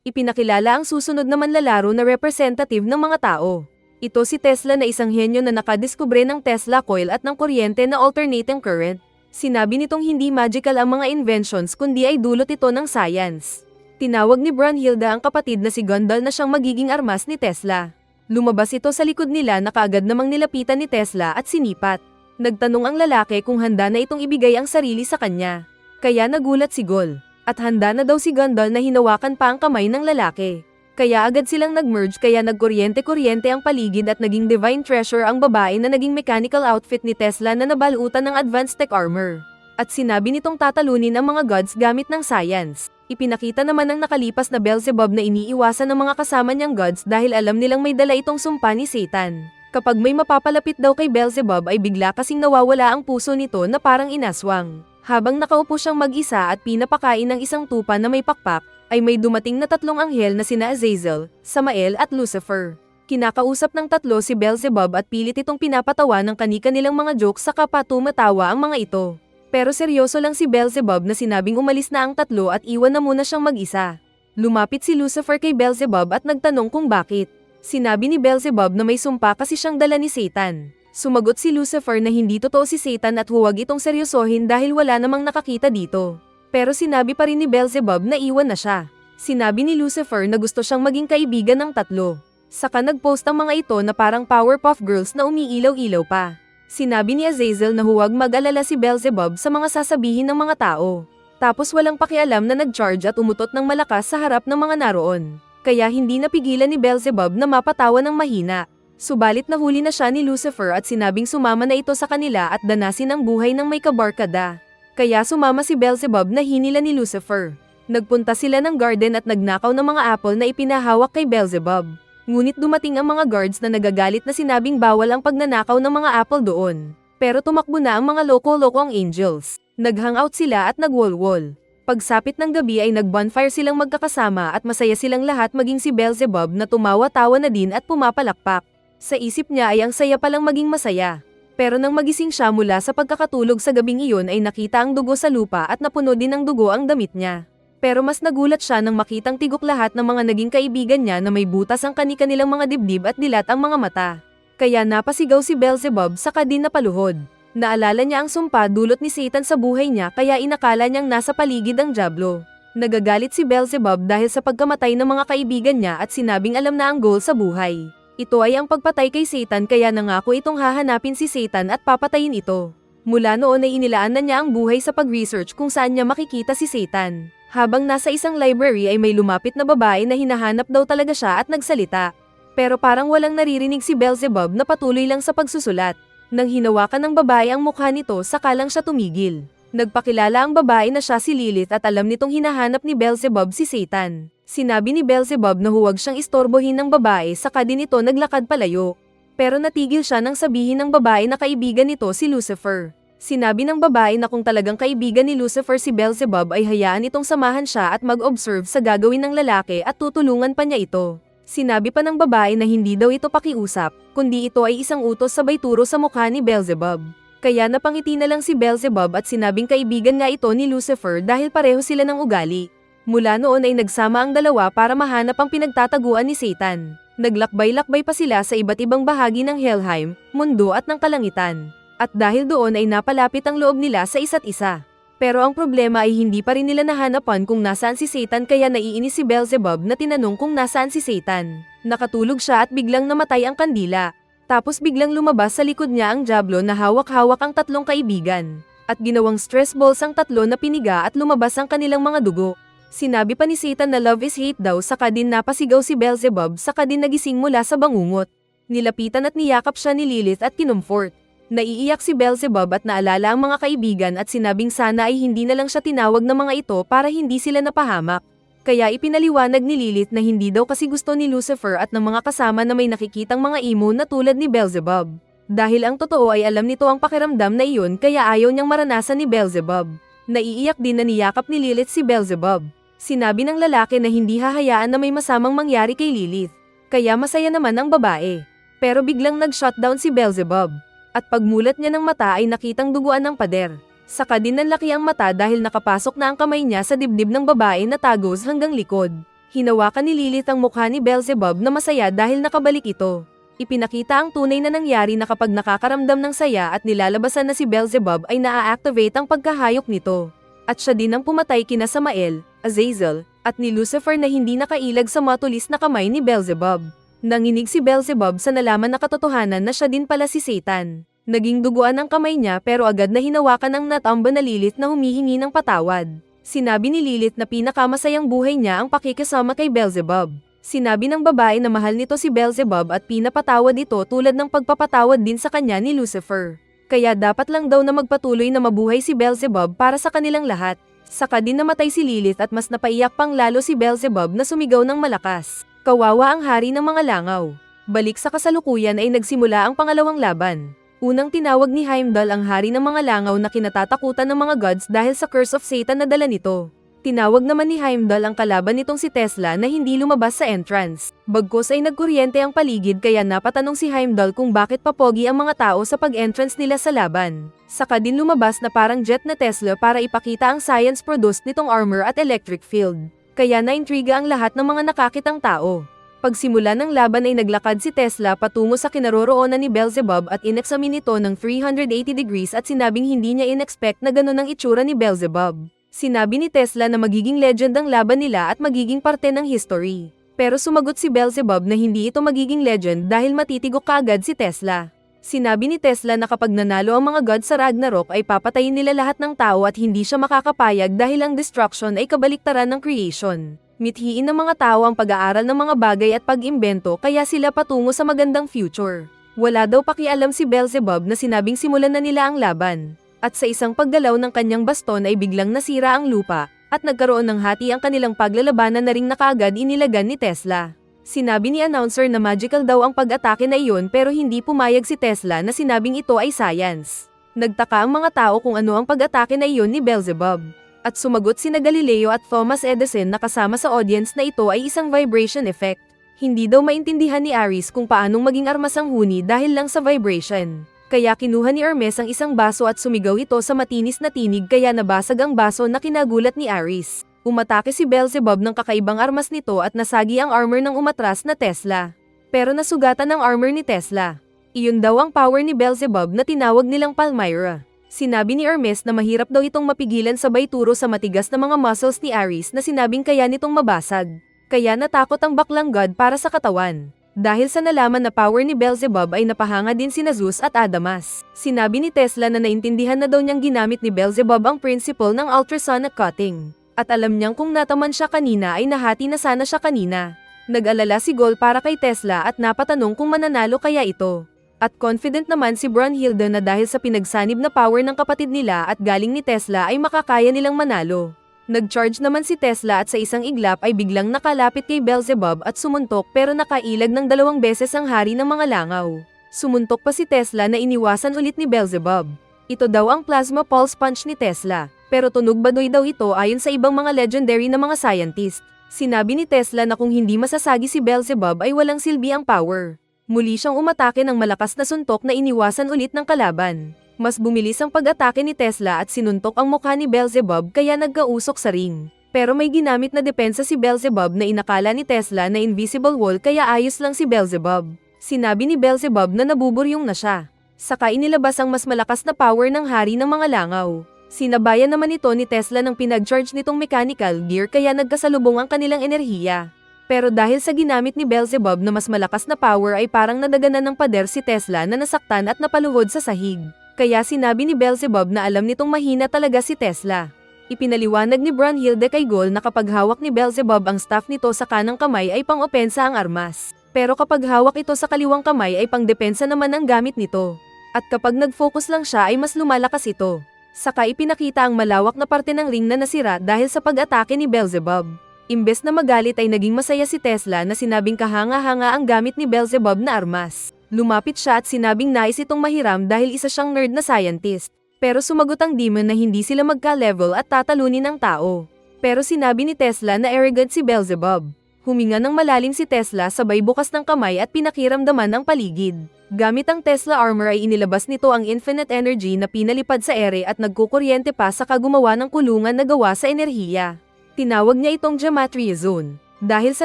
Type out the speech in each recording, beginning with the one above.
Ipinakilala ang susunod na manlalaro na representative ng mga tao. Ito si Tesla na isang henyo na nakadiskubre ng Tesla coil at ng kuryente na alternating current. Sinabi nitong hindi magical ang mga inventions kundi ay dulot ito ng science. Tinawag ni Brunhilde ang kapatid na si Gundal na siyang magiging armas ni Tesla. Lumabas ito sa likod nila na kaagad namang nilapitan ni Tesla at sinipat. Nagtanong ang lalaki kung handa na itong ibigay ang sarili sa kanya. Kaya nagulat si Gol. At handa na daw si Gundal na hinawakan pa ang kamay ng lalaki. Kaya agad silang nag-merge kaya nagkuryente-kuryente ang paligid at naging divine treasure ang babae na naging mechanical outfit ni Tesla na nabalutan ng advanced tech armor. At sinabi nitong tatalunin ang mga gods gamit ng science. Ipinakita naman ng nakalipas na Beelzebub na iniiwasan ng mga kasama niyang gods dahil alam nilang may dala itong sumpa ni Satan. Kapag may mapapalapit daw kay Beelzebub ay bigla kasing nawawala ang puso nito na parang inaswang. Habang nakaupo siyang mag-isa at pinapakain ng isang tupa na may pakpak, ay may dumating na tatlong anghel na sina Azazel, Samael at Lucifer. Kinakausap ng tatlo si Beelzebub at pilit itong pinapatawa ng kani-kanilang mga jokes saka pa tumatawa ang mga ito. Pero seryoso lang si Beelzebub na sinabing umalis na ang tatlo at iwan na muna siyang mag-isa. Lumapit si Lucifer kay Beelzebub at nagtanong kung bakit. Sinabi ni Beelzebub na may sumpa kasi siyang dala ni Satan. Sumagot si Lucifer na hindi totoo si Satan at huwag itong seryosohin dahil wala namang nakakita dito. Pero sinabi pa rin ni Beelzebub na iwan na siya. Sinabi ni Lucifer na gusto siyang maging kaibigan ng tatlo. Saka nag-post ang mga ito na parang Powerpuff Girls na umiilaw-ilaw pa. Sinabi ni Azazel na huwag mag-alala si Beelzebub sa mga sasabihin ng mga tao. Tapos walang pakialam na nag-charge at umutot ng malakas sa harap ng mga naroon. Kaya hindi napigilan ni Beelzebub na mapatawa ng mahina. Subalit nahuli na siya ni Lucifer at sinabing sumama na ito sa kanila at danasin ang buhay ng may kabarkada. Kaya sumama si Beelzebub na hinila ni Lucifer. Nagpunta sila ng garden at nagnakaw ng mga apple na ipinahawak kay Beelzebub. Ngunit dumating ang mga guards na nagagalit na sinabing bawal ang pagnanakaw ng mga apple doon. Pero tumakbo na ang mga loko-loko ang angels. Nag-hangout sila at nag-wall-wall. Pagsapit ng gabi ay nag-bonfire silang magkakasama at masaya silang lahat maging si Beelzebub na tumawa-tawa na din at pumapalakpak. Sa isip niya ay ang saya palang maging masaya. Pero nang magising siya mula sa pagkakatulog sa gabing iyon ay nakita ang dugo sa lupa at napuno din ng dugo ang damit niya. Pero mas nagulat siya nang makitang tigok lahat ng mga naging kaibigan niya na may butas ang kani-kanilang mga dibdib at dilat ang mga mata. Kaya napasigaw si Beelzebub saka din napaluhod. Naalala niya ang sumpa dulot ni Satan sa buhay niya kaya inakala niyang nasa paligid ang dyablo. Nagagalit si Beelzebub dahil sa pagkamatay ng mga kaibigan niya at sinabing alam na ang goal sa buhay. Ito ay ang pagpatay kay Satan kaya nangako itong hahanapin si Satan at papatayin ito. Mula noon ay inilaan na niya ang buhay sa pag-research kung saan niya makikita si Satan. Habang nasa isang library ay may lumapit na babae na hinahanap daw talaga siya at nagsalita. Pero parang walang naririnig si Beelzebub na patuloy lang sa pagsusulat. Nang hinawakan ng babae ang mukha nito saka lang siya tumigil. Nagpakilala ang babae na siya si Lilith at alam nitong hinahanap ni Beelzebub si Satan. Sinabi ni Beelzebub na huwag siyang istorbohin ng babae saka din ito naglakad palayo. Pero natigil siya nang sabihin ng babae na kaibigan nito si Lucifer. Sinabi ng babae na kung talagang kaibigan ni Lucifer si Beelzebub ay hayaan itong samahan siya at mag-observe sa gagawin ng lalaki at tutulungan pa niya ito. Sinabi pa ng babae na hindi daw ito pakiusap, kundi ito ay isang utos sabay turo sa mukha ni Beelzebub. Kaya napangiti na lang si Beelzebub at sinabing kaibigan nga ito ni Lucifer dahil pareho sila ng ugali. Mula noon ay nagsama ang dalawa para mahanap ang pinagtataguan ni Satan. Naglakbay-lakbay pa sila sa iba't ibang bahagi ng Helheim, mundo at ng kalangitan. At dahil doon ay napalapit ang loob nila sa isa't isa. Pero ang problema ay hindi pa rin nila nahanapan kung nasaan si Satan kaya naiinis si Beelzebub na tinanong kung nasaan si Satan. Nakatulog siya at biglang namatay ang kandila. Tapos biglang lumabas sa likod niya ang dyablo na hawak-hawak ang tatlong kaibigan. At ginawang stress balls ang tatlo na piniga at lumabas ang kanilang mga dugo. Sinabi pa ni Satan na love is hate daw saka din napasigaw si Beelzebub saka din nagising mula sa bangungot. Nilapitan at niyakap siya ni Lilith at kinumfort. Naiiyak si Beelzebub at naalala ang mga kaibigan at sinabing sana ay hindi na lang siya tinawag ng mga ito para hindi sila napahamak. Kaya ipinaliwanag ni Lilith na hindi daw kasi gusto ni Lucifer at ng mga kasama na may nakikitang mga imo na tulad ni Beelzebub. Dahil ang totoo ay alam nito ang pakiramdam na iyon kaya ayaw niyang maranasan ni Beelzebub. Naiiyak din na niyakap ni Lilith si Beelzebub. Sinabi ng lalaki na hindi hahayaan na may masamang mangyari kay Lilith. Kaya masaya naman ang babae. Pero biglang nag-shutdown si Beelzebub. At pagmulat niya ng mata ay nakitang duguan ng pader. Saka din nanlaki ang mata dahil nakapasok na ang kamay niya sa dibdib ng babae na tagos hanggang likod. Hinawakan ni Lilith ang mukha ni Beelzebub na masaya dahil nakabalik ito. Ipinakita ang tunay na nangyari na kapag nakakaramdam ng saya at nilalabasan na si Beelzebub ay naa-activate ang pagkahayop nito. At siya din ang pumatay kina Samael, Azazel, at ni Lucifer na hindi nakailag sa matulis na kamay ni Beelzebub. Nanginig si Beelzebub sa nalaman na katotohanan na siya din pala si Satan. Naging duguan ang kamay niya pero agad na hinawakan ng natamba na Lilith na humihingi ng patawad. Sinabi ni Lilith na pinakamasayang buhay niya ang pakikisama kay Beelzebub. Sinabi ng babae na mahal nito si Beelzebub at pinapatawad ito tulad ng pagpapatawad din sa kanya ni Lucifer. Kaya dapat lang daw na magpatuloy na mabuhay si Beelzebub para sa kanilang lahat. Saka din namatay si Lilith at mas napaiyak pang lalo si Beelzebub na sumigaw ng malakas. Kawawa ang hari ng mga langaw. Balik sa kasalukuyan ay nagsimula ang pangalawang laban. Unang tinawag ni Heimdall ang hari ng mga langaw na kinatatakutan ng mga gods dahil sa curse of Satan na dala nito. Tinawag naman ni Heimdall ang kalaban nitong si Tesla na hindi lumabas sa entrance. Bagkus ay nagkuryente ang paligid kaya napatanong si Heimdall kung bakit papogi ang mga tao sa pag-entrance nila sa laban. Saka din lumabas na parang jet na Tesla para ipakita ang science-produced nitong armor at electric field. Kaya naintriga ang lahat ng mga nakakitang tao. Pagsimula ng laban ay naglakad si Tesla patungo sa kinaroroonan ni Beelzebub at ineksamin ito ng 380 degrees at sinabing hindi niya inexpect na ganun ang itsura ni Beelzebub. Sinabi ni Tesla na magiging legend ang laban nila at magiging parte ng history. Pero sumagot si Beelzebub na hindi ito magiging legend dahil matitigok kaagad si Tesla. Sinabi ni Tesla na kapag nanalo ang mga gods sa Ragnarok ay papatayin nila lahat ng tao at hindi siya makakapayag dahil ang destruction ay kabaliktaran ng creation. Mithiin ng mga tao ang pag-aaral ng mga bagay at pag-imbento kaya sila patungo sa magandang future. Wala daw pakialam si Beelzebub na sinabing simulan na nila ang laban. At sa isang paggalaw ng kanyang baston ay biglang nasira ang lupa, at nagkaroon ng hati ang kanilang paglalabanan na ring nakaagad inilagan ni Tesla. Sinabi ni announcer na magical daw ang pag-atake na iyon pero hindi pumayag si Tesla na sinabing ito ay science. Nagtaka ang mga tao kung ano ang pag-atake na iyon ni Beelzebub. At sumagot sina Galileo at Thomas Edison na kasama sa audience na ito ay isang vibration effect. Hindi daw maintindihan ni Ares kung paanong maging armas ang huni dahil lang sa vibration. Kaya kinuha ni Hermes ang isang baso at sumigaw ito sa matinis na tinig kaya nabasag ang baso na kinagulat ni Ares. Umatake si Beelzebub ng kakaibang armas nito at nasagi ang armor ng umatras na Tesla. Pero nasugatan ang armor ni Tesla. Iyon daw ang power ni Beelzebub na tinawag nilang Palmyra. Sinabi ni Hermes na mahirap daw itong mapigilan sabay turo sa matigas na mga muscles ni Ares na sinabing kaya nitong mabasag. Kaya natakot ang baklang god para sa katawan. Dahil sa nalaman na power ni Beelzebub ay napahanga din sina Zeus at Adamas. Sinabi ni Tesla na naintindihan na daw niyang ginamit ni Beelzebub ang principle ng ultrasonic cutting. At alam niyang kung nataman siya kanina ay nahati na sana siya kanina. Nag-alala si Gol para kay Tesla at napatanong kung mananalo kaya ito. At confident naman si Brunhilde na dahil sa pinagsanib na power ng kapatid nila at galing ni Tesla ay makakaya nilang manalo. Nag-charge naman si Tesla at sa isang iglap ay biglang nakalapit kay Beelzebub at sumuntok pero nakailag ng 2 beses ang hari ng mga langaw. Sumuntok pa si Tesla na iniwasan ulit ni Beelzebub. Ito daw ang plasma pulse punch ni Tesla, pero tunog baduy daw ito ayon sa ibang mga legendary na mga scientist. Sinabi ni Tesla na kung hindi masasagi si Beelzebub ay walang silbi ang power. Muli siyang umatake ng malakas na suntok na iniwasan ulit ng kalaban. Mas bumilis ang pag-atake ni Tesla at sinuntok ang mukha ni Beelzebub kaya nagkausok sa ring. Pero may ginamit na depensa si Beelzebub na inakala ni Tesla na invisible wall kaya ayos lang si Beelzebub. Sinabi ni Beelzebub na nabuburyong na siya. Saka inilabas ang mas malakas na power ng hari ng mga langaw. Sinabayan naman ito ni Tesla ng pinag-charge nitong mechanical gear kaya nagkasalubong ang kanilang enerhiya. Pero dahil sa ginamit ni Beelzebub na mas malakas na power ay parang nadaganan ng pader si Tesla na nasaktan at napaluhod sa sahig. Kaya sinabi ni Beelzebub na alam nitong mahina talaga si Tesla. Ipinaliwanag ni Brunhilde kay Gol na kapag hawak ni Beelzebub ang staff nito sa kanang kamay ay pang-opensa ang armas. Pero kapag hawak ito sa kaliwang kamay ay pang-depensa naman ang gamit nito. At kapag nag-focus lang siya ay mas lumalakas ito. Saka ipinakita ang malawak na parte ng ring na nasira dahil sa pag-atake ni Beelzebub. Imbes na magalit ay naging masaya si Tesla na sinabing kahanga-hanga ang gamit ni Beelzebub na armas. Lumapit siya at sinabing nais itong mahiram dahil isa siyang nerd na scientist. Pero sumagot ang demon na hindi sila magka-level at tatalunin ng tao. Pero sinabi ni Tesla na arrogant si Beelzebub. Huminga ng malalim si Tesla sabay bukas ng kamay at pinakiramdaman ang paligid. Gamit ang Tesla armor ay inilabas nito ang infinite energy na pinalipad sa ere at nagkukuryente pa sa gumawa ng kulungan na gawa sa enerhiya. Tinawag niya itong Gematria Zone. Dahil sa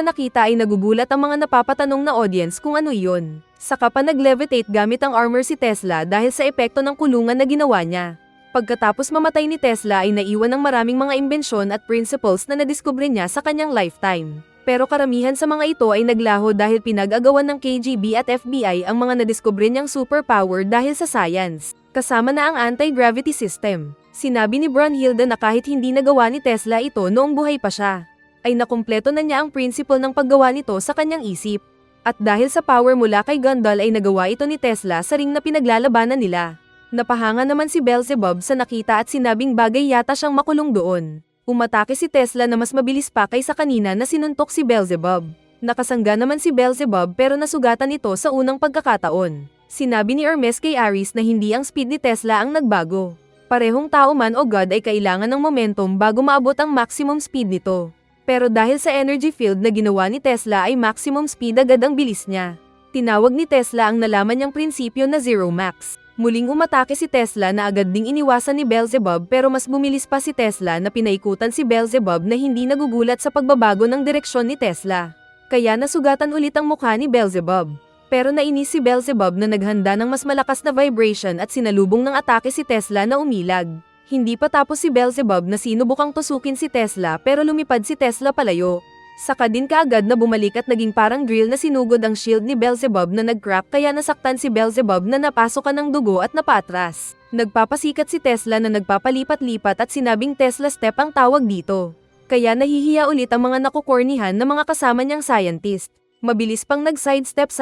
nakita ay nagugulat ang mga napapatanong na audience kung ano iyon. Saka pa nag-levitate gamit ang armor si Tesla dahil sa epekto ng kulungan na ginawa niya. Pagkatapos mamatay ni Tesla ay naiwan ng maraming mga imbensyon at principles na nadiskubre niya sa kanyang lifetime. Pero karamihan sa mga ito ay naglaho dahil pinag-agawan ng KGB at FBI ang mga nadiskubre niyang superpower dahil sa science, kasama na ang anti-gravity system. Sinabi ni Brunhilde na kahit hindi nagawa ni Tesla ito noong buhay pa siya, ay nakumpleto na niya ang principle ng paggawa nito sa kanyang isip. At dahil sa power mula kay Gundal ay nagawa ito ni Tesla sa ring na pinaglalabanan nila. Napahanga naman si Beelzebub sa nakita at sinabing bagay yata siyang makulong doon. Umatake si Tesla na mas mabilis pa kaysa kanina na sinuntok si Beelzebub. Nakasangga naman si Beelzebub pero nasugatan ito sa unang pagkakataon. Sinabi ni Hermes kay Aris na hindi ang speed ni Tesla ang nagbago. Parehong tao man o God ay kailangan ng momentum bago maabot ang maximum speed nito. Pero dahil sa energy field na ginawa ni Tesla ay maximum speed agad ang bilis niya. Tinawag ni Tesla ang nalaman niyang prinsipyo na Zero Max. Muling umatake si Tesla na agad ding iniwasan ni Beelzebub pero mas bumilis pa si Tesla na pinaikutan si Beelzebub na hindi nagugulat sa pagbabago ng direksyon ni Tesla. Kaya nasugatan ulit ang mukha ni Beelzebub. Pero nainis si Beelzebub na naghanda ng mas malakas na vibration at sinalubong ng atake si Tesla na umilag. Hindi pa tapos si Beelzebub na sinubukang tusukin si Tesla pero lumipad si Tesla palayo. Saka din kaagad na bumalik at naging parang drill na sinugod ang shield ni Beelzebub na nag-crack kaya nasaktan si Beelzebub na napasokan ng dugo at napaatras. Nagpapasikat si Tesla na nagpapalipat-lipat at sinabing Tesla step ang tawag dito. Kaya nahihiya ulit ang mga nakukornihan na mga kasama niyang scientist. Mabilis pang nag-sidestep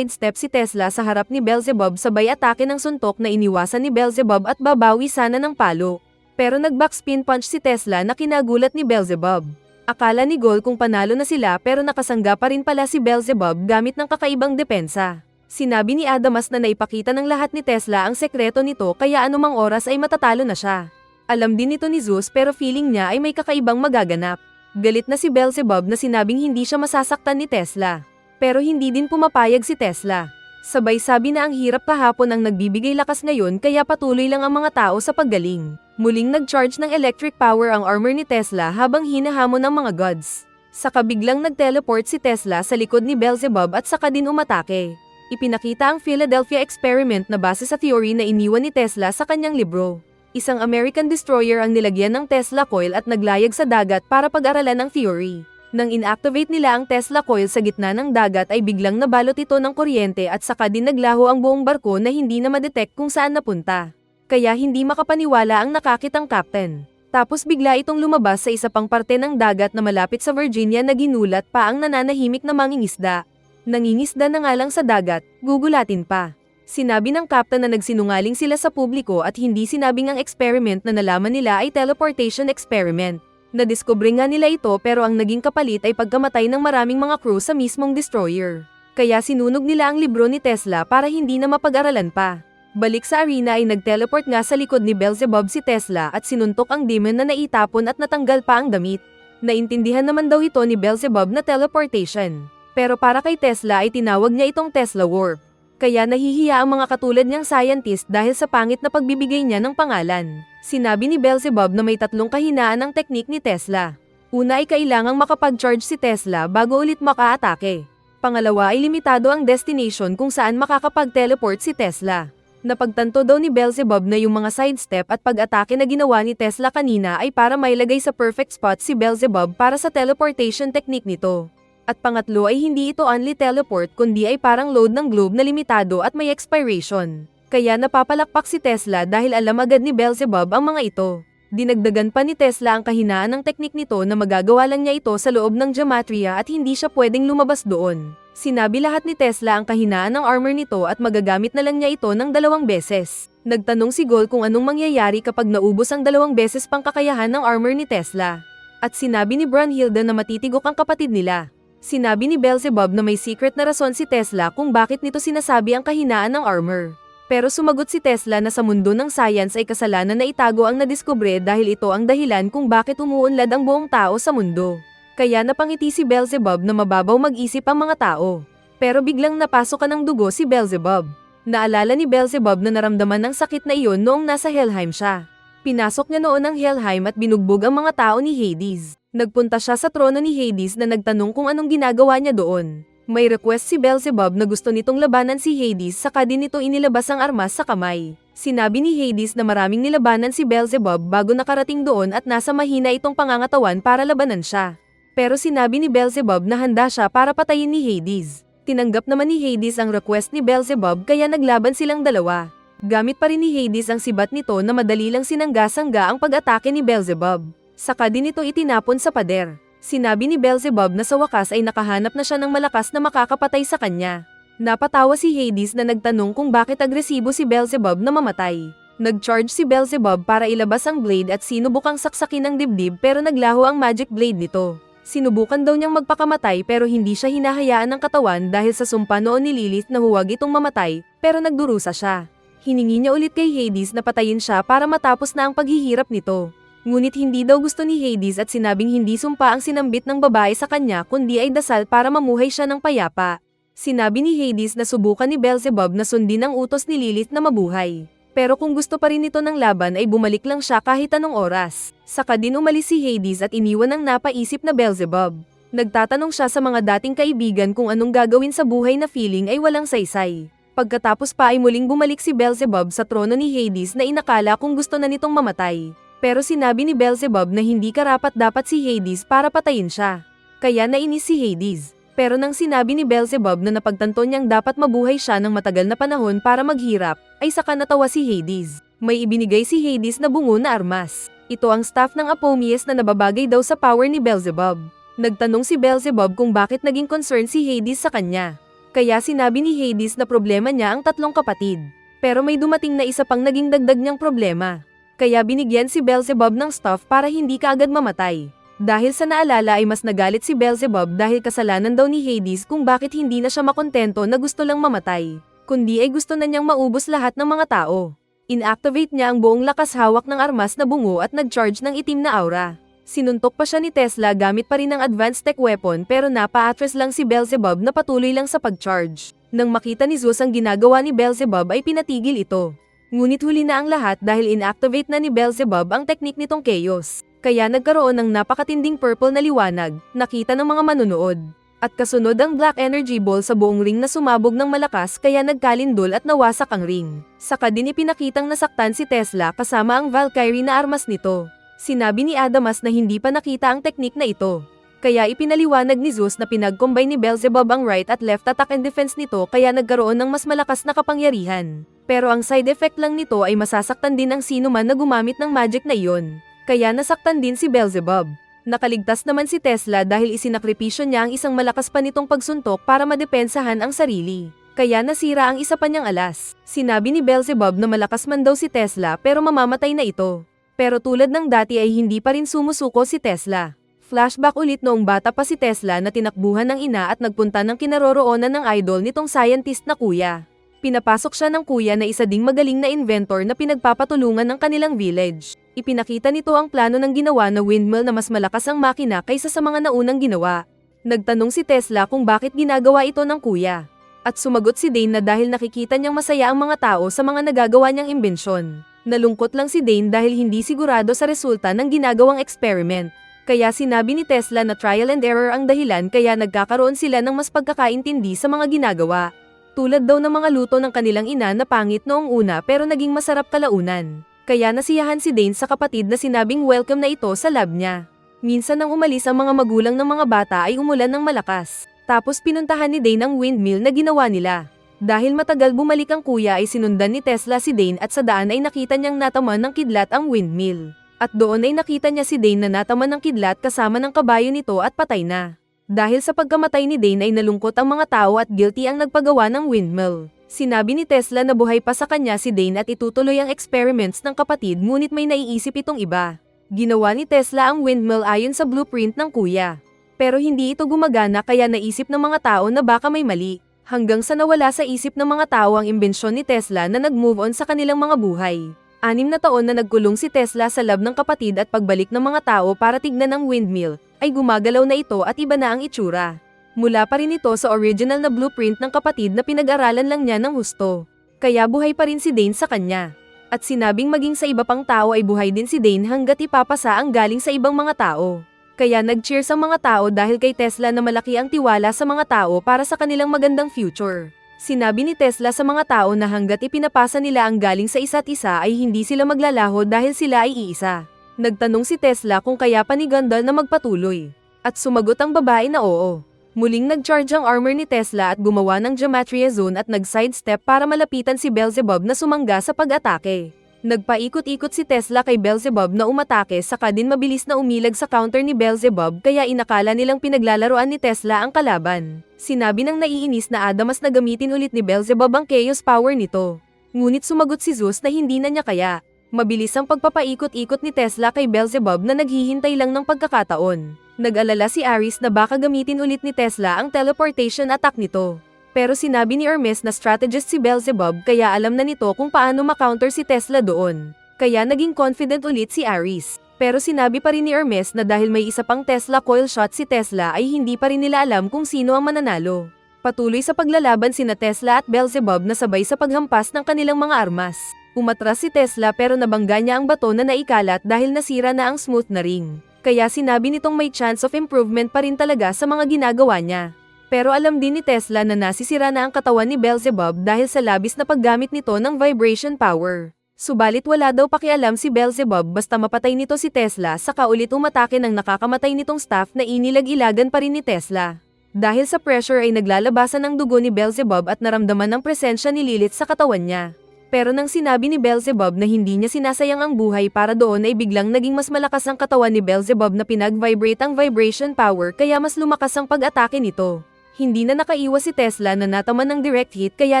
si Tesla sa harap ni Beelzebub sabay atake ng suntok na iniwasan ni Beelzebub at babawi sana ng palo. Pero nag-backspin punch si Tesla na kinagulat ni Beelzebub. Akala ni Gol kung panalo na sila pero nakasangga pa rin pala si Beelzebub gamit ng kakaibang depensa. Sinabi ni Adamas na naipakita ng lahat ni Tesla ang sekreto nito kaya anumang oras ay matatalo na siya. Alam din nito ni Zeus pero feeling niya ay may kakaibang magaganap. Galit na si Beelzebub na sinabing hindi siya masasaktan ni Tesla. Pero hindi din pumapayag si Tesla. Sabay sabi na ang hirap kahapon ang nagbibigay lakas ngayon kaya patuloy lang ang mga tao sa paggaling. Muling nag-charge ng electric power ang armor ni Tesla habang hinahamon ng mga gods. Saka biglang nag-teleport si Tesla sa likod ni Beelzebub at saka din umatake. Ipinakita ang Philadelphia experiment na base sa theory na iniwan ni Tesla sa kanyang libro. Isang American destroyer ang nilagyan ng Tesla coil at naglayag sa dagat para pag-aralan ang theory. Nang inactivate nila ang Tesla coil sa gitna ng dagat ay biglang nabalot ito ng kuryente at saka din naglaho ang buong barko na hindi na ma-detect kung saan napunta. Kaya hindi makapaniwala ang nakakitang captain. Tapos bigla itong lumabas sa isa pang parte ng dagat na malapit sa Virginia na ginulat pa ang nananahimik na mangingisda. Nangingisda na nga lang sa dagat, gugulatin pa. Sinabi ng captain na nagsinungaling sila sa publiko at hindi sinabing ang experiment na nalaman nila ay teleportation experiment. Nadiskubre nga nila ito pero ang naging kapalit ay pagkamatay ng maraming mga crew sa mismong destroyer. Kaya sinunog nila ang libro ni Tesla para hindi na mapag-aralan pa. Balik sa arena ay nag-teleport nga sa likod ni Beelzebub si Tesla at sinuntok ang demon na naitapon at natanggal pa ang damit. Naintindihan naman daw ito ni Beelzebub na teleportation. Pero para kay Tesla ay tinawag niya itong Tesla Warp. Kaya nahihiya ang mga katulad niyang scientist dahil sa pangit na pagbibigay niya ng pangalan. Sinabi ni Beelzebub na may tatlong kahinaan ang teknik ni Tesla. Una ay kailangang makapag-charge si Tesla bago ulit makaatake. Pangalawa ay limitado ang destination kung saan makakapag-teleport si Tesla. Napagtanto daw ni Beelzebub na yung mga sidestep at pag-atake na ginawa ni Tesla kanina ay para mailagay sa perfect spot si Beelzebub para sa teleportation technique nito. At pangatlo ay hindi ito only teleport kundi ay parang load ng globe na limitado at may expiration. Kaya napapalakpak si Tesla dahil alam agad ni Beelzebub ang mga ito. Dinagdagan pa ni Tesla ang kahinaan ng teknik nito na magagawa lang niya ito sa loob ng gematria at hindi siya pwedeng lumabas doon. Sinabi lahat ni Tesla ang kahinaan ng armor nito at magagamit na lang niya ito ng 2 beses. Nagtanong si Gol kung anong mangyayari kapag naubos ang 2 beses pang kakayahan ng armor ni Tesla. At sinabi ni Brunhilde na matitigok ang kapatid nila. Sinabi ni Beelzebub na may secret na rason si Tesla kung bakit nito sinasabi ang kahinaan ng armor. Pero sumagot si Tesla na sa mundo ng science ay kasalanan na itago ang nadiskubre dahil ito ang dahilan kung bakit umuunlad ang buong tao sa mundo. Kaya napangiti si Beelzebub na mababaw mag-isip ang mga tao. Pero biglang napasok ng dugo si Beelzebub. Naalala ni Beelzebub na naramdaman ng sakit na iyon noong nasa Helheim siya. Pinasok niya noon ang Helheim at binugbog ang mga tao ni Hades. Nagpunta siya sa trono ni Hades na nagtanong kung anong ginagawa niya doon. May request si Beelzebub na gusto nitong labanan si Hades saka din nito inilabas ang armas sa kamay. Sinabi ni Hades na maraming nilabanan si Beelzebub bago nakarating doon at nasa mahina itong pangangatawan para labanan siya. Pero sinabi ni Beelzebub na handa siya para patayin ni Hades. Tinanggap naman ni Hades ang request ni Beelzebub kaya naglaban silang dalawa. Gamit pa rin ni Hades ang sibat nito na madali lang sinangga-sangga ang pag-atake ni Beelzebub. Saka din ito itinapon sa pader. Sinabi ni Beelzebub na sa wakas ay nakahanap na siya ng malakas na makakapatay sa kanya. Napatawa si Hades na nagtanong kung bakit agresibo si Beelzebub na mamatay. Nag-charge si Beelzebub para ilabas ang blade at sinubukang saksakin ng dibdib pero naglaho ang magic blade nito. Sinubukan daw niyang magpakamatay pero hindi siya hinahayaan ng katawan dahil sa sumpa noon ni Lilith na huwag itong mamatay, pero nagdurusa siya. Hiningi niya ulit kay Hades na patayin siya para matapos na ang paghihirap nito. Ngunit hindi daw gusto ni Hades at sinabing hindi sumpa ang sinambit ng babae sa kanya kundi ay dasal para mamuhay siya ng payapa. Sinabi ni Hades na subukan ni Beelzebub na sundin ang utos ni Lilith na mabuhay. Pero kung gusto pa rin ito ng laban ay bumalik lang siya kahit anong oras. Saka din umalis si Hades at iniwan ang napaisip na Beelzebub. Nagtatanong siya sa mga dating kaibigan kung anong gagawin sa buhay na feeling ay walang saysay. Pagkatapos pa ay muling bumalik si Beelzebub sa trono ni Hades na inakala kung gusto na nitong mamatay. Pero sinabi ni Beelzebub na hindi karapat-dapat si Hades para patayin siya. Kaya nainis si Hades. Pero nang sinabi ni Beelzebub na napagtanto niyang dapat mabuhay siya ng matagal na panahon para maghirap, ay saka natawa si Hades. May ibinigay si Hades na bungo na armas. Ito ang staff ng Apophis na nababagay daw sa power ni Beelzebub. Nagtanong si Beelzebub kung bakit naging concern si Hades sa kanya. Kaya sinabi ni Hades na problema niya ang 3 kapatid. Pero may dumating na isa pang naging dagdag niyang problema. Kaya binigyan si Beelzebub ng stuff para hindi kaagad mamatay. Dahil sa naalala ay mas nagalit si Beelzebub dahil kasalanan daw ni Hades kung bakit hindi na siya makontento na gusto lang mamatay. Kundi ay gusto na niyang maubos lahat ng mga tao. Inactivate niya ang buong lakas hawak ng armas na bungo at nag-charge ng itim na aura. Sinuntok pa siya ni Tesla gamit pa rin ng advanced tech weapon pero napa-atras lang si Beelzebub na patuloy lang sa pag-charge. Nang makita ni Zeus ang ginagawa ni Beelzebub ay pinatigil ito. Ngunit huli na ang lahat dahil inactivate na ni Beelzebub ang teknik nitong chaos. Kaya nagkaroon ng napakatinding purple na liwanag, nakita ng mga manunood. At kasunod ang black energy ball sa buong ring na sumabog ng malakas kaya nagkalindol at nawasak ang ring. Saka din ipinakitang nasaktan si Tesla kasama ang Valkyrie na armas nito. Sinabi ni Adamas na hindi pa nakita ang teknik na ito. Kaya ipinaliwanag ni Zeus na pinag-combine ni Beelzebub ang right at left attack and defense nito kaya nagkaroon ng mas malakas na kapangyarihan. Pero ang side effect lang nito ay masasaktan din ang sino man na gumamit ng magic na iyon. Kaya nasaktan din si Beelzebub. Nakaligtas naman si Tesla dahil isinakripisyo niya ang isang malakas pa nitong pagsuntok para madepensahan ang sarili. Kaya nasira ang isa pa niyang alas. Sinabi ni Beelzebub na malakas man daw si Tesla pero mamamatay na ito. Pero tulad ng dati ay hindi pa rin sumusuko si Tesla. Flashback ulit noong bata pa si Tesla na tinakbuhan ng ina at nagpunta ng kinaroroonan ng idol nitong scientist na kuya. Pinapasok siya ng kuya na isa ding magaling na inventor na pinagpapatulungan ng kanilang village. Ipinakita nito ang plano ng ginawa na windmill na mas malakas ang makina kaysa sa mga naunang ginawa. Nagtanong si Tesla kung bakit ginagawa ito ng kuya. At sumagot si Dane na dahil nakikita niyang masaya ang mga tao sa mga nagagawa niyang imbensyon. Nalungkot lang si Dane dahil hindi sigurado sa resulta ng ginagawang experiment. Kaya sinabi ni Tesla na trial and error ang dahilan kaya nagkakaroon sila ng mas pagkakaintindi sa mga ginagawa. Tulad daw ng mga luto ng kanilang ina na pangit noong una pero naging masarap kalaunan. Kaya nasiyahan si Dane sa kapatid na sinabing welcome na ito sa lab niya. Minsan nang umalis ang mga magulang ng mga bata ay umulan ng malakas. Tapos pinuntahan ni Dane ang windmill na ginawa nila. Dahil matagal bumalik ang kuya ay sinundan ni Tesla si Dane at sa daan ay nakita niyang nataman ng kidlat ang windmill. At doon ay nakita niya si Dane na nataman ng kidlat kasama ng kabayo nito at patay na. Dahil sa pagkamatay ni Dane ay nalungkot ang mga tao at guilty ang nagpagawa ng windmill. Sinabi ni Tesla na buhay pa sa kanya si Dane at itutuloy ang experiments ng kapatid ngunit may naiisip itong iba. Ginawa ni Tesla ang windmill ayon sa blueprint ng kuya. Pero hindi ito gumagana kaya naisip ng mga tao na baka may mali. Hanggang sa nawala sa isip ng mga tao ang imbensyon ni Tesla na nag-move on sa kanilang mga buhay. 6 na taon na nagkulong si Tesla sa lab ng kapatid at pagbalik ng mga tao para tignan ang windmill, ay gumagalaw na ito at iba na ang itsura. Mula pa rin ito sa original na blueprint ng kapatid na pinag-aralan lang niya ng husto. Kaya buhay pa rin si Dane sa kanya. At sinabing maging sa iba pang tao ay buhay din si Dane hanggat ipapasa ang galing sa ibang mga tao. Kaya nag-cheers ang mga tao dahil kay Tesla na malaki ang tiwala sa mga tao para sa kanilang magandang future. Sinabi ni Tesla sa mga tao na hanggat ipinapasa nila ang galing sa isa't isa ay hindi sila maglalaho dahil sila ay iisa. Nagtanong si Tesla kung kaya pa ni Gandalf na magpatuloy. At sumagot ang babae na oo. Muling nag-charge ang armor ni Tesla at gumawa ng Gematria Zone at nag-sidestep para malapitan si Beelzebub na sumangga sa pag-atake. Nagpaikot-ikot si Tesla kay Beelzebub na umatake saka din mabilis na umilag sa counter ni Beelzebub kaya inakala nilang pinaglalaroan ni Tesla ang kalaban. Sinabi ng naiinis na Adamas na gamitin ulit ni Beelzebub ang chaos power nito. Ngunit sumagot si Zeus na hindi na niya kaya. Mabilis ang pagpapaikot-ikot ni Tesla kay Beelzebub na naghihintay lang ng pagkakataon. Nag-alala si Ares na baka gamitin ulit ni Tesla ang teleportation attack nito. Pero sinabi ni Hermes na strategist si Beelzebub kaya alam na nito kung paano makounter si Tesla doon. Kaya naging confident ulit si Ares. Pero sinabi pa rin ni Hermes na dahil may isa pang Tesla coil shot si Tesla ay hindi pa rin nila alam kung sino ang mananalo. Patuloy sa paglalaban sina Tesla at Beelzebub na sabay sa paghampas ng kanilang mga armas. Umatras si Tesla pero nabangga niya ang bato na naikalat dahil nasira na ang smooth na ring. Kaya sinabi nitong may chance of improvement pa rin talaga sa mga ginagawa niya. Pero alam din ni Tesla na nasisira na ang katawan ni Beelzebub dahil sa labis na paggamit nito ng vibration power. Subalit wala daw pakialam si Beelzebub basta mapatay nito si Tesla saka ulit umatake ng nakakamatay nitong staff na inilag-ilagan pa rin ni Tesla. Dahil sa pressure ay naglalabasan ng dugo ni Beelzebub at naramdaman ng presensya ni Lilith sa katawan niya. Pero nang sinabi ni Beelzebub na hindi niya sinasayang ang buhay para doon ay biglang naging mas malakas ang katawan ni Beelzebub na pinag-vibrate ang vibration power kaya mas lumakas ang pag-atake nito. Hindi na nakaiwas si Tesla na nataman ng direct hit kaya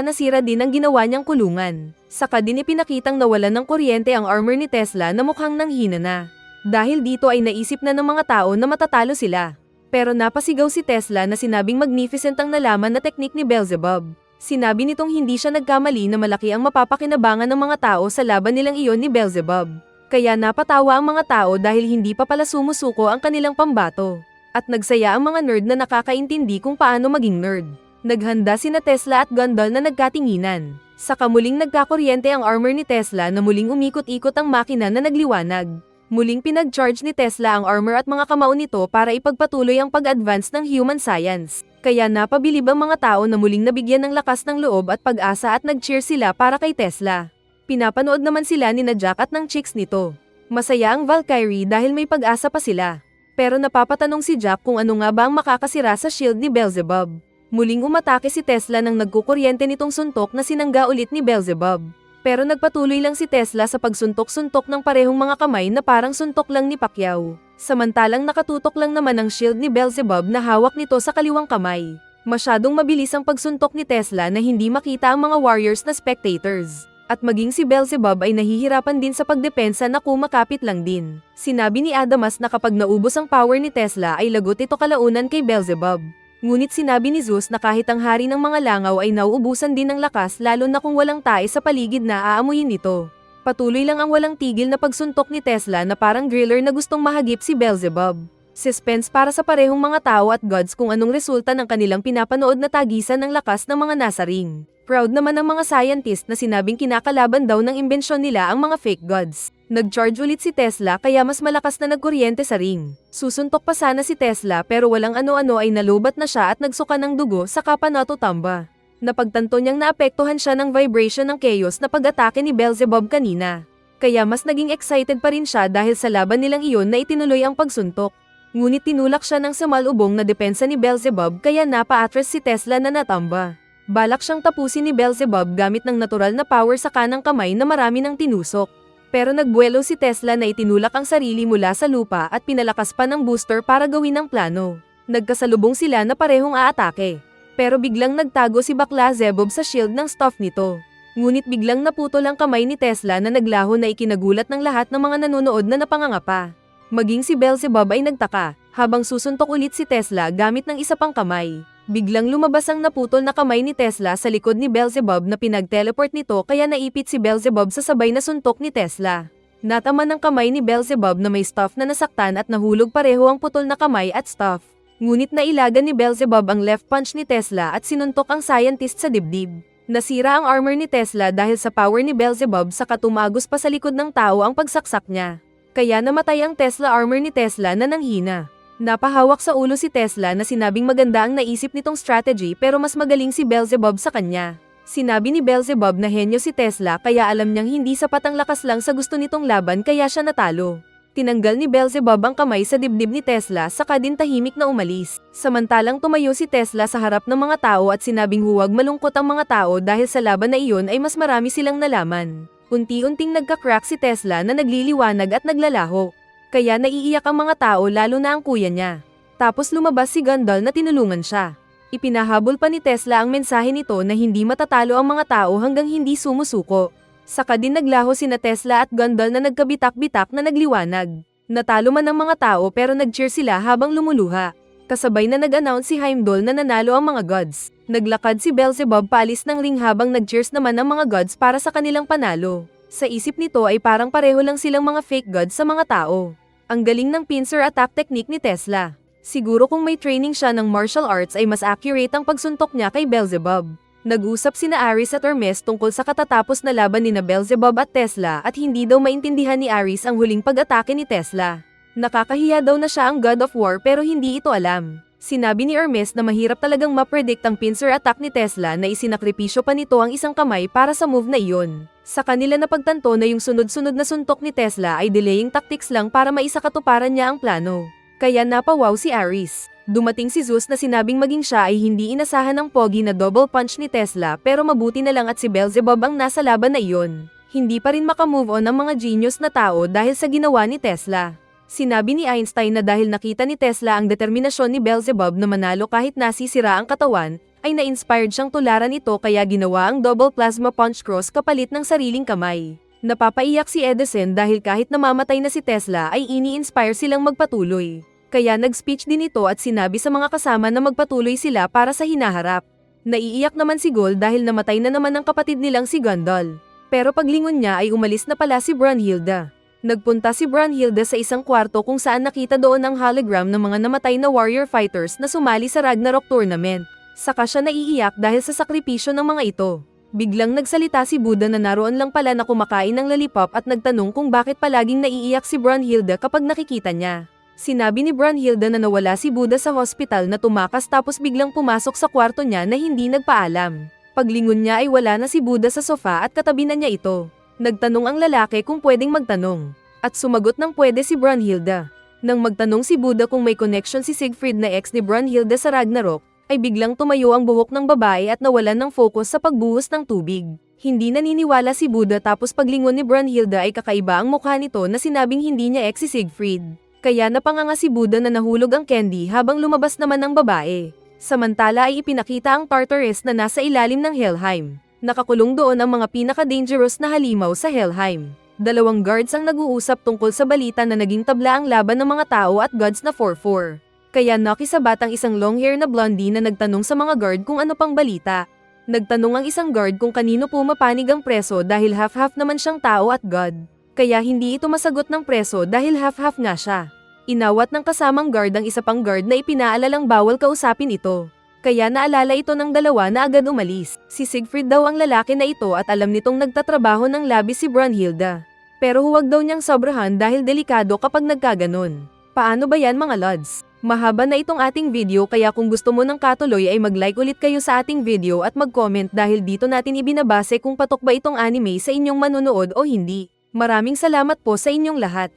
nasira din ang ginawa niyang kulungan. Saka din ipinakitang nawalan ng kuryente ang armor ni Tesla na mukhang nanghina na. Dahil dito ay naisip na ng mga tao na matatalo sila. Pero napasigaw si Tesla na sinabing magnificent ang nalaman na teknik ni Beelzebub. Sinabi nitong hindi siya nagkamali na malaki ang mapapakinabangan ng mga tao sa laban nilang iyon ni Beelzebub. Kaya napatawa ang mga tao dahil hindi pa pala sumusuko ang kanilang pambato. At nagsaya ang mga nerd na nakakaintindi kung paano maging nerd. Naghanda sina Tesla at Gandalf na nagkatinginan. Saka muling nagkakuryente ang armor ni Tesla na muling umikot-ikot ang makina na nagliwanag. Muling pinag-charge ni Tesla ang armor at mga kamao nito para ipagpatuloy ang pag-advance ng human science. Kaya napabilib ang mga tao na muling nabigyan ng lakas ng loob at pag-asa at nag-cheer sila para kay Tesla. Pinapanood naman sila ni Jack at ng chicks nito. Masaya ang Valkyrie dahil may pag-asa pa sila. Pero napapatanong si Jack kung ano nga ba ang makakasira sa shield ni Beelzebub. Muling umatake si Tesla nang nagkukuryente nitong suntok na sinangga ulit ni Beelzebub. Pero nagpatuloy lang si Tesla sa pagsuntok-suntok ng parehong mga kamay na parang suntok lang ni Pacquiao. Samantalang nakatutok lang naman ang shield ni Beelzebub na hawak nito sa kaliwang kamay. Masyadong mabilis ang pagsuntok ni Tesla na hindi makita ang mga warriors na spectators. At maging si Beelzebub ay nahihirapan din sa pagdepensa na kumakapit lang din. Sinabi ni Adamas na kapag naubos ang power ni Tesla ay lagot ito kalaunan kay Beelzebub. Ngunit sinabi ni Zeus na kahit ang hari ng mga langaw ay nauubusan din ng lakas lalo na kung walang tae sa paligid na aamuyin nito. Patuloy lang ang walang tigil na pagsuntok ni Tesla na parang griller na gustong mahagip si Beelzebub. Suspense para sa parehong mga tao at gods kung anong resulta ng kanilang pinapanood na tagisan ng lakas ng mga nasa ring. Proud naman ang mga scientist na sinabing kinakalaban daw ng imbensyon nila ang mga fake gods. Nag-charge ulit si Tesla kaya mas malakas na nagkuryente sa ring. Susuntok pa sana si Tesla pero walang ano-ano ay nalubat na siya at nagsuka ng dugo sa kapanatotamba. Napagtanto niyang naapektuhan siya ng vibration ng chaos na pag-atake ni Beelzebub kanina. Kaya mas naging excited pa rin siya dahil sa laban nilang iyon na itinuloy ang pagsuntok. Ngunit tinulak siya ng samalubong na depensa ni Beelzebub kaya napa-atras si Tesla na natamba. Balak siyang tapusin ni Beelzebub gamit ng natural na power sa kanang kamay na marami ng tinusok. Pero nagbuwelo si Tesla na itinulak ang sarili mula sa lupa at pinalakas pa ng booster para gawin ang plano. Nagkasalubong sila na parehong aatake. Pero biglang nagtago si Bakla Zebub sa shield ng staff nito. Ngunit biglang naputol ang kamay ni Tesla na naglaho na ikinagulat ng lahat ng mga nanonood na napangangapa. Maging si Beelzebub ay nagtaka, habang susuntok ulit si Tesla gamit ng isa pang kamay. Biglang lumabas ang naputol na kamay ni Tesla sa likod ni Beelzebub na pinag-teleport nito kaya naipit si Beelzebub sa sabay na suntok ni Tesla. Nataman ng kamay ni Beelzebub na may staff na nasaktan at nahulog pareho ang putol na kamay at staff. Ngunit nailagan ni Beelzebub ang left punch ni Tesla at sinuntok ang scientist sa dibdib. Nasira ang armor ni Tesla dahil sa power ni Beelzebub saka tumagos pa sa likod ng tao ang pagsaksak niya. Kaya namatay ang Tesla armor ni Tesla na nanghina. Napahawak sa ulo si Tesla na sinabing maganda ang naisip nitong strategy pero mas magaling si Beelzebub sa kanya. Sinabi ni Beelzebub na henyo si Tesla kaya alam niyang hindi sapat ang lakas lang sa gusto nitong laban kaya siya natalo. Tinanggal ni Beelzebub ang kamay sa dibdib ni Tesla saka din tahimik na umalis. Samantalang tumayo si Tesla sa harap ng mga tao at sinabing huwag malungkot ang mga tao dahil sa laban na iyon ay mas marami silang nalaman. Unti-unting nagka-crack si Tesla na nagliliwanag at naglalaho. Kaya naiiyak ang mga tao lalo na ang kuya niya. Tapos lumabas si Gundal na tinulungan siya. Ipinahabol pa ni Tesla ang mensahe nito na hindi matatalo ang mga tao hanggang hindi sumusuko. Saka din naglaho sina Tesla at Gundal na nagkabitak-bitak na nagliwanag. Natalo man ang mga tao pero nag-cheer sila habang lumuluha. Kasabay na nag-announce si Heimdall na nanalo ang mga gods. Naglakad si Beelzebub paalis ng ring habang nag-cheers naman ang mga gods para sa kanilang panalo. Sa isip nito ay parang pareho lang silang mga fake gods sa mga tao. Ang galing ng pincer attack technique ni Tesla. Siguro kung may training siya ng martial arts ay mas accurate ang pagsuntok niya kay Beelzebub. Nag-usap sina Aris at Hermes tungkol sa katatapos na laban ni Beelzebub at Tesla at hindi daw maintindihan ni Aris ang huling pag-atake ni Tesla. Nakakahiya daw na siya ang God of War pero hindi ito alam. Sinabi ni Hermes na mahirap talagang ma-predict ang pincer attack ni Tesla na isinakripisyo pa nito ang isang kamay para sa move na iyon. Sa kanila napagtanto na yung sunod-sunod na suntok ni Tesla ay delaying tactics lang para maisakatuparan niya ang plano. Kaya napawaw si Aris. Dumating si Zeus na sinabing maging siya ay hindi inasahan ng pogi na double punch ni Tesla pero mabuti na lang at si Beelzebub ang nasa laban na iyon. Hindi pa rin makamove on ang mga genius na tao dahil sa ginawa ni Tesla. Sinabi ni Einstein na dahil nakita ni Tesla ang determinasyon ni Beelzebub na manalo kahit nasisira ang katawan, ay na-inspired siyang tularan ito kaya ginawa ang double plasma punch cross kapalit ng sariling kamay. Napapaiyak si Edison dahil kahit namamatay na si Tesla ay ini-inspire silang magpatuloy. Kaya nag-speech din ito at sinabi sa mga kasama na magpatuloy sila para sa hinaharap. Naiiyak naman si Gold dahil namatay na naman ang kapatid nilang si Gundal. Pero paglingon niya ay umalis na pala si Brunhilde. Nagpunta si Brunhilde sa isang kwarto kung saan nakita doon ang hologram ng mga namatay na warrior fighters na sumali sa Ragnarok tournament. Saka siya naiiyak dahil sa sakripisyo ng mga ito. Biglang nagsalita si Buddha na naroon lang pala na kumakain ng lollipop at nagtanong kung bakit palaging naiiyak si Brunhilde kapag nakikita niya. Sinabi ni Brunhilde na nawala si Buddha sa hospital na tumakas tapos biglang pumasok sa kwarto niya na hindi nagpaalam. Paglingon niya ay wala na si Buddha sa sofa at katabi na niya ito. Nagtanong ang lalaki kung pwedeng magtanong. At sumagot ng pwede si Brunhilde. Nang magtanong si Buddha kung may connection si Siegfried na ex ni Brunhilde sa Ragnarok, ay biglang tumayo ang buhok ng babae at nawalan ng focus sa pagbuhos ng tubig. Hindi naniniwala si Buddha tapos paglingon ni Brunhilde ay kakaiba ang mukha nito na sinabing hindi niya ex si Siegfried. Kaya napanganga si Buddha na nahulog ang candy habang lumabas naman ang babae. Samantala ay ipinakita ang Tartarus na nasa ilalim ng Helheim. Nakakulong doon ang mga pinaka-dangerous na halimaw sa Helheim. Dalawang guards ang nag-uusap tungkol sa balita na naging tabla ang laban ng mga tao at gods na 4-4. Kaya nakisabat ang isang long-hair na blondie na nagtanong sa mga guard kung ano pang balita. Nagtanong ang isang guard kung kanino pumapanig ang preso dahil half-half naman siyang tao at god. Kaya hindi ito masagot ng preso dahil half-half nga siya. Inawat ng kasamang guard ang isa pang guard na ipinaalalang bawal kausapin ito. Kaya naalala ito ng dalawa na agad umalis. Si Siegfried daw ang lalaki na ito at alam nitong nagtatrabaho ng labis si Brunhilde. Pero huwag daw niyang sobrahan dahil delikado kapag nagkaganon. Paano ba yan mga lods? Mahaba na itong ating video kaya kung gusto mo ng katuloy ay mag-like ulit kayo sa ating video at mag-comment dahil dito natin ibinabase kung patok ba itong anime sa inyong manonood o hindi. Maraming salamat po sa inyong lahat.